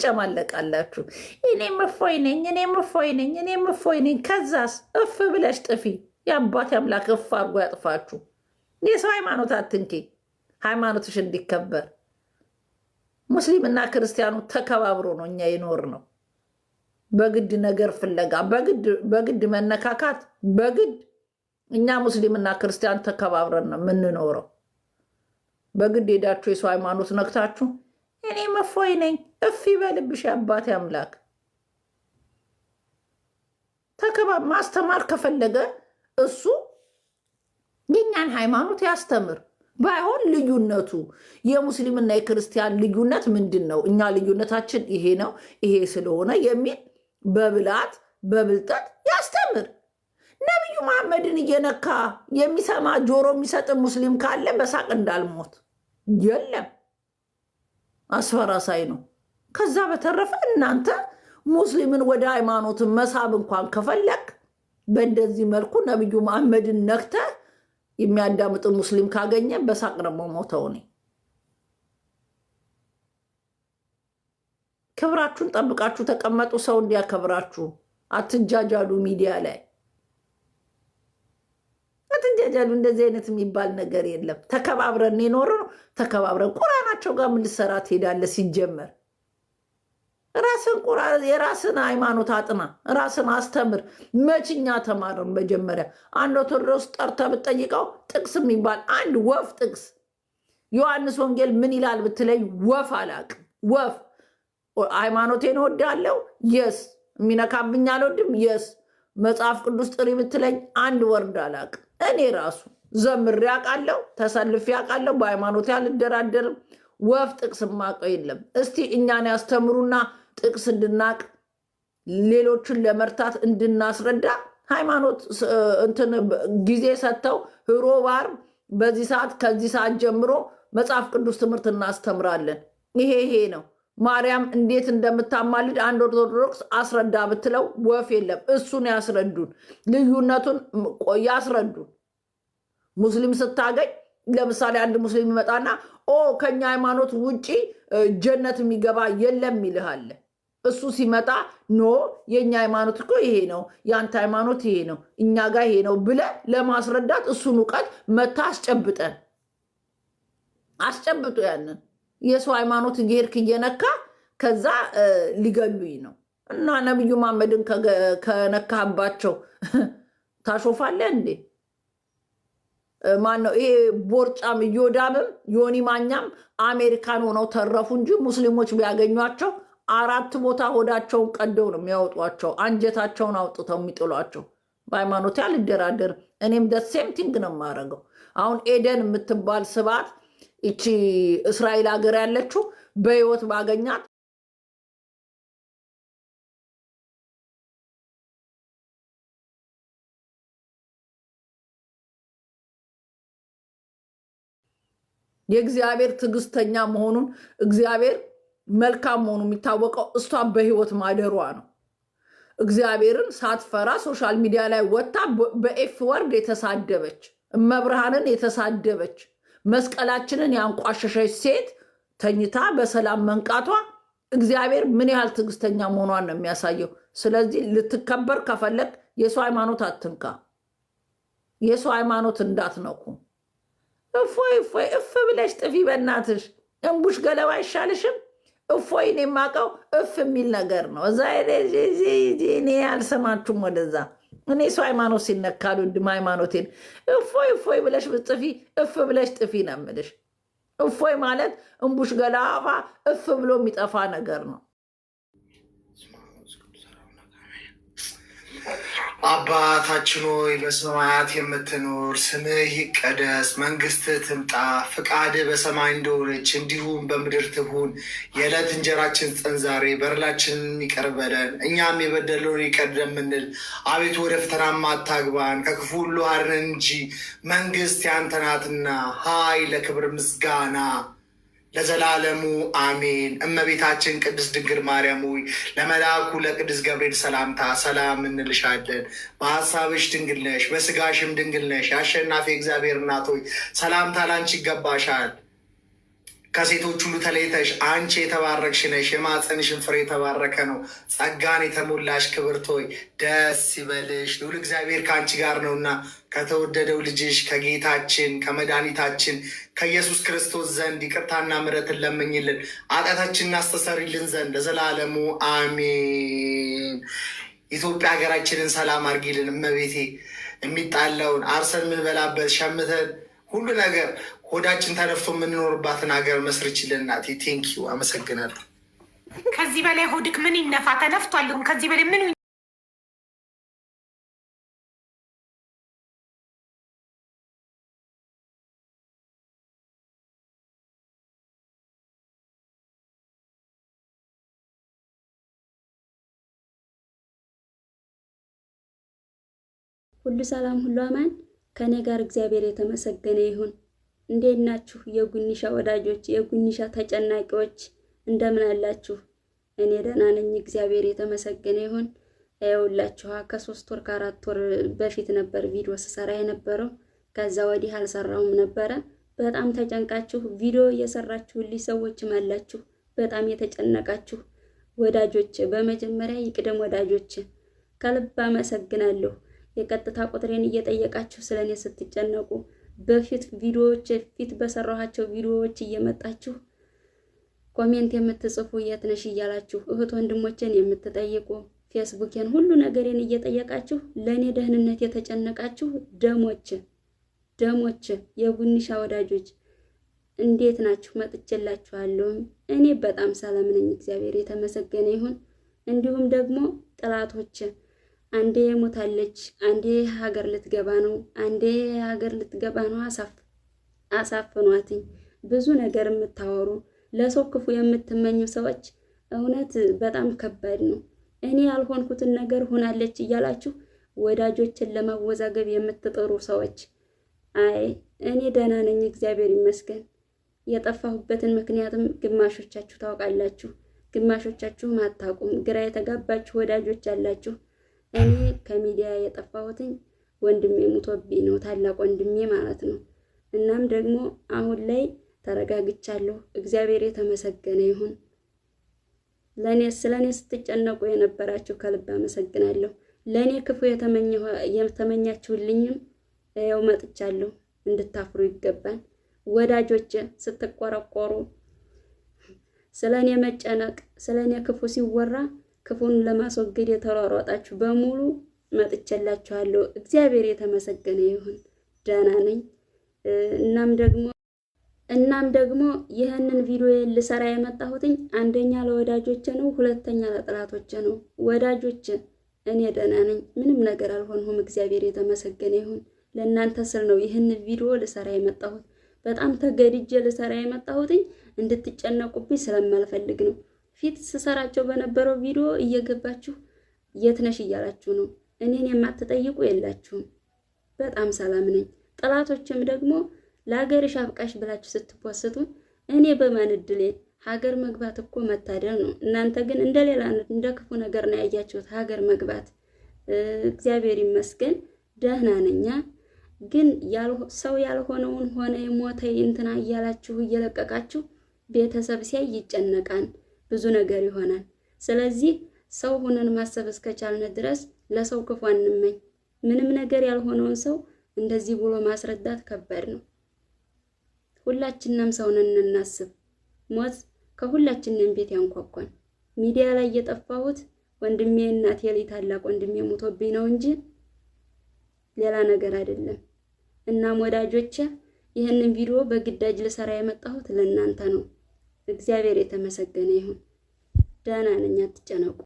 ትጨማለቃላችሁ። እኔም እፎይ ነኝ፣ እኔም እፎይ ነኝ፣ እኔም እፎይ ነኝ። ከዛስ እፍ ብለሽ ጥፊ። የአባት አምላክ እፍ አድርጎ ያጥፋችሁ። የሰው ሃይማኖት አትንኪ፣ ሃይማኖትሽ እንዲከበር። ሙስሊምና ክርስቲያኑ ተከባብሮ ነው እኛ ይኖር ነው። በግድ ነገር ፍለጋ፣ በግድ መነካካት፣ በግድ እኛ ሙስሊምና ክርስቲያን ተከባብረን ነው የምንኖረው። በግድ ሄዳችሁ የሰው ሃይማኖት ነክታችሁ እኔም እፎይ ነኝ እፍ ይበልብሽ አባቴ አምላክ። ማስተማር ከፈለገ እሱ የኛን ሃይማኖት ያስተምር። ባይሆን ልዩነቱ የሙስሊምና የክርስቲያን ልዩነት ምንድን ነው? እኛ ልዩነታችን ይሄ ነው ይሄ ስለሆነ የሚል በብላት በብልጠት ያስተምር። ነቢዩ መሐመድን እየነካ የሚሰማ ጆሮ የሚሰጥ ሙስሊም ካለ በሳቅ እንዳልሞት የለም። አስፈራሳይ ነው። ከዛ በተረፈ እናንተ ሙስሊምን ወደ ሃይማኖትን መሳብ እንኳን ከፈለግ በእንደዚህ መልኩ ነቢዩ መሐመድን ነክተ የሚያዳምጥ ሙስሊም ካገኘ በሳቅ ደግሞ ሞተው። እኔ ክብራችሁን ጠብቃችሁ ተቀመጡ። ሰው እንዲያከብራችሁ አትጃጃሉ። ሚዲያ ላይ አትጃጃሉ። እንደዚህ አይነት የሚባል ነገር የለም። ተከባብረን የኖረ ነው። ተከባብረን ቁርአናቸው ጋር ምን ልትሰራ ትሄዳለህ? ሲጀመር የራስን ሃይማኖት አጥና፣ ራስን አስተምር። መችኛ ተማርን። መጀመሪያ አንድ ኦርቶዶክስ ጠርተህ ብትጠይቀው ጥቅስ የሚባል አንድ ወፍ ጥቅስ ዮሐንስ ወንጌል ምን ይላል ብትለኝ ወፍ አላቅም። ወፍ ሃይማኖቴን እወዳለሁ የስ የሚነካብኝ አልወድም የስ መጽሐፍ ቅዱስ ጥሪ ብትለኝ አንድ ወርድ አላቅም። እኔ ራሱ ዘምሬ አውቃለሁ፣ ተሰልፌ አውቃለሁ። በሃይማኖቴ አልደራደርም። ወፍ ጥቅስ ማቀው የለም። እስቲ እኛን ያስተምሩና ጥቅስ እንድናቅ ሌሎችን ለመርታት እንድናስረዳ ሃይማኖት እንትን ጊዜ ሰጥተው ህሮባር በዚህ ሰዓት ከዚህ ሰዓት ጀምሮ መጽሐፍ ቅዱስ ትምህርት እናስተምራለን። ይሄ ነው። ማርያም እንዴት እንደምታማልድ አንድ ኦርቶዶክስ አስረዳ ብትለው ወፍ የለም። እሱን ያስረዱን፣ ልዩነቱን ያስረዱን። ሙስሊም ስታገኝ ለምሳሌ አንድ ሙስሊም ይመጣና ከኛ ሃይማኖት ውጪ ጀነት የሚገባ የለም ይልሃል። እሱ ሲመጣ ኖ የኛ ሃይማኖት እኮ ይሄ ነው፣ የአንተ ሃይማኖት ይሄ ነው፣ እኛ ጋር ይሄ ነው ብለ ለማስረዳት እሱን እውቀት መታ አስጨብጡ። ያንን የሰው ሃይማኖት ጌርክ እየነካ ከዛ ሊገሉኝ ነው። እና ነቢዩ መሐመድን ከነካባቸው ታሾፋለ እንዴ? ማነው ይሄ ቦርጫም እዮዳምም ዮኒ ማኛም አሜሪካን ሆነው ተረፉ እንጂ ሙስሊሞች ቢያገኟቸው 4 ቦታ ሆዳቸውን ቀደው ነው የሚያወጧቸው፣ አንጀታቸውን አውጥተው የሚጥሏቸው። በሃይማኖቴ አልደራደርም። እኔም ደሴም ቲንግ ነው የማደርገው። አሁን ኤደን የምትባል ስባት ይቺ እስራኤል ሀገር ያለችው በህይወት ባገኛት የእግዚአብሔር ትዕግስተኛ መሆኑን እግዚአብሔር መልካም መሆኑ የሚታወቀው እሷ በህይወት ማደሯ ነው። እግዚአብሔርን ሳትፈራ ሶሻል ሚዲያ ላይ ወጥታ በኤፍ ወርድ የተሳደበች እመብርሃንን የተሳደበች መስቀላችንን ያንቋሸሸች ሴት ተኝታ በሰላም መንቃቷ እግዚአብሔር ምን ያህል ትዕግስተኛ መሆኗን ነው የሚያሳየው። ስለዚህ ልትከበር ከፈለግ የሰው ሃይማኖት አትንካ፣ የሰው ሃይማኖት እንዳትነኩ። እፎይ እፍ ብለሽ ጥፊ በእናትሽ። እንቡሽ ገለባ አይሻልሽም? እፎይ እኔ የማውቀው እፍ የሚል ነገር ነው። እዛ እኔ አልሰማችሁም ወደዛ። እኔ ሰው ሃይማኖት ሲነካሉ ድም ሃይማኖቴን እፎይ ብለሽ ብጥፊ እፍ ብለሽ ጥፊ ነው የምልሽ። እፎይ ማለት እንቡሽ ገለባ እፍ ብሎ የሚጠፋ ነገር ነው። አባታችን ሆይ በሰማያት የምትኖር ስምህ ይቀደስ፣ መንግስትህ ትምጣ፣ ፍቃድህ በሰማይ እንደሆነች እንዲሁም በምድር ትሁን። የዕለት እንጀራችን ስጠን ዛሬ፣ በደላችንን ይቅር በለን እኛም የበደልነውን ይቅር እንደምንል፣ አቤቱ ወደ ፈተናም አታግባን ከክፉ ሁሉ አድነን እንጂ መንግስት ያንተ ናትና ኃይል፣ ክብር፣ ምስጋና ለዘላለሙ አሜን። እመቤታችን ቅድስት ድንግል ማርያም ሆይ ለመልአኩ ለቅዱስ ገብርኤል ሰላምታ ሰላም እንልሻለን። በሀሳብሽ ድንግል ነሽ፣ በስጋሽም ድንግል ነሽ። የአሸናፊ እግዚአብሔር እናት ሆይ ሰላምታ ላንቺ ይገባሻል። ከሴቶች ሁሉ ተለይተሽ አንቺ የተባረክሽ ነሽ፣ የማኅፀንሽን ፍሬ የተባረከ ነው። ጸጋን የተሞላሽ ክብርት ሆይ ደስ ይበልሽ፣ ልዑል እግዚአብሔር ከአንቺ ጋር ነውና ከተወደደው ልጅሽ ከጌታችን ከመድኃኒታችን ከኢየሱስ ክርስቶስ ዘንድ ይቅርታና ምሕረትን ለምኝልን ኃጢአታችንን አስተሰርይልን ዘንድ ለዘላለሙ አሜን። ኢትዮጵያ ሀገራችንን ሰላም አድርጊልን እመቤቴ። የሚጣለውን አርሰን የምንበላበት ሸምተን ሁሉ ነገር ሆዳችን ተነፍቶ የምንኖርባትን ሀገር መስርችልን እናቴ። ቴንኪው አመሰግናለሁ። ከዚህ በላይ ሆድክ ምን ይነፋ? ተነፍቷል። ከዚህ በላይ ምን ሁሉ ሰላም ሁሉ አማን ከኔ ጋር እግዚአብሔር የተመሰገነ ይሁን። እንዴት ናችሁ የጉኒሻ ወዳጆች፣ የጉኒሻ ተጨናቂዎች እንደምን አላችሁ? እኔ ደህና ነኝ፣ እግዚአብሔር የተመሰገነ ይሁን። ይኸውላችሁ ከ3 ወር ከ4 ወር በፊት ነበር ቪዲዮ ስሰራ የነበረው። ከዛ ወዲህ አልሰራውም ነበረ። በጣም ተጨንቃችሁ ቪዲዮ እየሰራችሁልኝ ሰዎችም አላችሁ፣ በጣም የተጨነቃችሁ ወዳጆች። በመጀመሪያ ይቅደም ወዳጆች፣ ከልብ አመሰግናለሁ። የቀጥታ ቁጥሬን እየጠየቃችሁ ስለኔ ስትጨነቁ በፊት ቪዲዮዎች ፊት በሰራኋቸው ቪዲዮዎች እየመጣችሁ ኮሜንት የምትጽፉ የት ነሽ እያላችሁ እህት ወንድሞቼን የምትጠይቁ ፌስቡኬን ሁሉ ነገሬን እየጠየቃችሁ ለኔ ደህንነት የተጨነቃችሁ ደሞች የጉኒሻ ወዳጆች እንዴት ናችሁ? መጥቼላችኋለሁ። እኔ በጣም ሰላም ነኝ፣ እግዚአብሔር የተመሰገነ ይሁን። እንዲሁም ደግሞ ጠላቶች አንዴ ሞታለች፣ አንዴ ሀገር ልትገባ ነው፣ አንዴ ሀገር ልትገባ ነው አሳፍኗትኝ ብዙ ነገር የምታወሩ ለሰው ክፉ የምትመኙ ሰዎች እውነት በጣም ከባድ ነው። እኔ ያልሆንኩትን ነገር ሆናለች እያላችሁ ወዳጆችን ለማወዛገብ የምትጥሩ ሰዎች አይ እኔ ደህና ነኝ፣ እግዚአብሔር ይመስገን። የጠፋሁበትን ምክንያትም ግማሾቻችሁ ታውቃላችሁ፣ ግማሾቻችሁም አታውቁም። ግራ የተጋባችሁ ወዳጆች አላችሁ። እኔ ከሚዲያ የጠፋሁትኝ ወንድሜ ሙቶብኝ ነው፣ ታላቅ ወንድሜ ማለት ነው። እናም ደግሞ አሁን ላይ ተረጋግቻለሁ፣ እግዚአብሔር የተመሰገነ ይሁን። ስለኔ ስትጨነቁ የነበራችሁ ከልብ አመሰግናለሁ። ለኔ ክፉ የተመኛችሁልኝም ያው መጥቻለሁ፣ እንድታፍሩ ይገባል። ወዳጆች ስትቆረቆሩ ስለኔ መጨነቅ ስለኔ ክፉ ሲወራ ክፉን ለማስወገድ የተሯሯጣችሁ በሙሉ መጥቼላችኋለሁ። እግዚአብሔር የተመሰገነ ይሁን፣ ደህና ነኝ። እናም ደግሞ ይህንን ቪዲዮ ልሰራ የመጣሁትኝ አንደኛ ለወዳጆቼ ነው፣ ሁለተኛ ለጥላቶቼ ነው። ወዳጆቼ እኔ ደህና ነኝ፣ ምንም ነገር አልሆንሁም፣ እግዚአብሔር የተመሰገነ ይሁን። ለእናንተ ስል ነው ይህንን ቪዲዮ ልሰራ የመጣሁት። በጣም ተገድጄ ልሰራ የመጣሁትኝ እንድትጨነቁብኝ ስለማልፈልግ ነው። ፊት ስሰራቸው በነበረው ቪዲዮ እየገባችሁ የት ነሽ እያላችሁ ነው። እኔን የማትጠይቁ የላችሁም። በጣም ሰላም ነኝ። ጠላቶችም ደግሞ ለሀገርሽ አብቃሽ ብላችሁ ስትፖስቱ እኔ በማን እድሌ ሀገር መግባት እኮ መታደል ነው። እናንተ ግን እንደሌላ እንደ ክፉ ነገር ነው ያያችሁት ሀገር መግባት። እግዚአብሔር ይመስገን ደህና ነኝ። ግን ሰው ያልሆነውን ሆነ የሞተ እንትና እያላችሁ እየለቀቃችሁ ቤተሰብ ሲያይ ይጨነቃል፣ ብዙ ነገር ይሆናል። ስለዚህ ሰው ሆነን ማሰብ እስከቻልን ድረስ ለሰው ክፉ አንመኝ። ምንም ነገር ያልሆነውን ሰው እንደዚህ ብሎ ማስረዳት ከባድ ነው። ሁላችንም ሰው ነን እናስብ። ሞት ከሁላችንም ቤት ያንኳኳን። ሚዲያ ላይ የጠፋሁት ወንድሜ እናቴ ላይ ታላቅ ወንድሜ ሞቶብኝ ነው እንጂ ሌላ ነገር አይደለም። እናም ወዳጆቼ ይህንን ቪዲዮ በግዳጅ ልሰራ የመጣሁት ለእናንተ ነው። እግዚአብሔር የተመሰገነ ይሁን። ደህና ነኝ፣ አትጨነቁ።